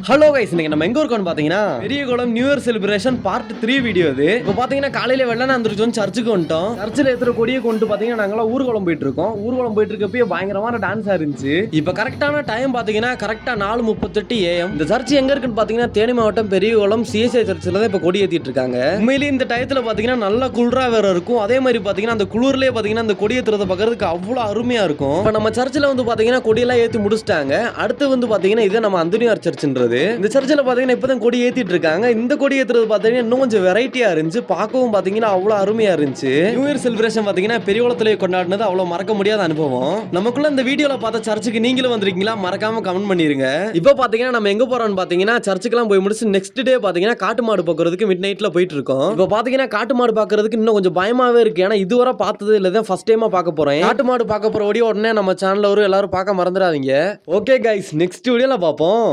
Hello guys, இன்னைக்கு நம்ம எங்க இருக்கோம்னு பாத்தீங்கன்னா Periyakulam new year celebration part 3 video இது. இப்போ பாத்தீங்கன்னா காலையில வெள்ளன வந்துருச்சோம், சர்ச்சுக்கு வந்துட்டோம். சர்ச்சில் ஏத்துற கொடியை கொண்டு பாத்தீங்கன்னா நாங்களாம் ஊர்வலம் போயிட்டு இருக்கோம். ஊர்வலம் போயிட்டு இருக்கப்பயே பயங்கரமான டான்ஸா இருந்துச்சு. இப்போ கரெக்டான டைம் பாத்தீங்கன்னா கரெக்டா 4:38 AM. இந்த சர்ச் எங்க இருக்குன்னு பாத்தீங்கன்னா தேனி மாவட்டம் பெரியகுளம் CSI சர்ச்சில் தான் இப்போ கொடி ஏத்திட்டு இருக்காங்க. உண்மையிலேயே இந்த டயத்துல பாத்தீங்கன்னா நல்ல குளிரா வேற இருக்கும். அதே மாதிரி பாத்தீங்கன்னா அந்த குளிர்லயே பாத்தீங்கன்னா அந்த கொடி ஏத்துறத பாக்குறதுக்கு அவ்வளவு அருமையா இருக்கும். இப்போ நம்ம சர்ச்சில் வந்து பாத்தீங்கன்னா கொடியெல்லாம் ஏத்தி முடிச்சிட்டாங்க. அடுத்து வந்து பாத்தீங்கன்னா இது நம்ம அந்தோனியார் சர்ச்ன்றது. இந்த சர்ச்சில் பாத்தீங்கன்னா இப்பதான் கொடி ஏத்திட்டு இருக்காங்க. இந்த கொடி ஏத்துறது பாத்தீங்கன்னா இன்னும் கொஞ்சம் வெரைட்டியா இருந்துச்சு. பார்க்கவும் பாத்தீங்கன்னா அவ்வளவு அருமையா இருந்துச்சு. நியூ இயர் செலிப்ரேஷன் பாத்தீங்கன்னா பெரியகுளத்திலே கொண்டாடினது அவ்வளவு மறக்க முடியாத அனுபவம். நமக்குள்ள இந்த வீடியோல பார்த்த சர்ச்சுக்கு நீங்களும் வந்திருக்கீங்களா? மறக்காம கமெண்ட் பண்ணிருங்க. இப்போ பாத்தீங்கன்னா நம்ம எங்க போறோம்னு பாத்தீங்கன்னா சர்ச்சுக்குலாம் போய் முடிச்சு நெக்ஸ்ட் டே பாத்தீங்கன்னா காட்டு மாடு பாக்குறதுக்கு மிட் நைட்ல போயிட்டு இருக்கோம். இப்போ பாத்தீங்கன்னா காட்டு மாடு பாக்குறதுக்கு இன்னும் கொஞ்சம் பயமாவே இருக்கு. ஏன்னா இதுவரை பார்த்தது இல்ல, ஃபர்ஸ்ட் டைமா பார்க்க போறேன். காட்டு மாடு பார்க்க போற உடனே நம்ம சேனல்ல எல்லாரும் பார்க்க மறந்துடாதீங்க. ஓகே கைஸ், நெக்ஸ்ட் வீடியோல பார்ப்போம்.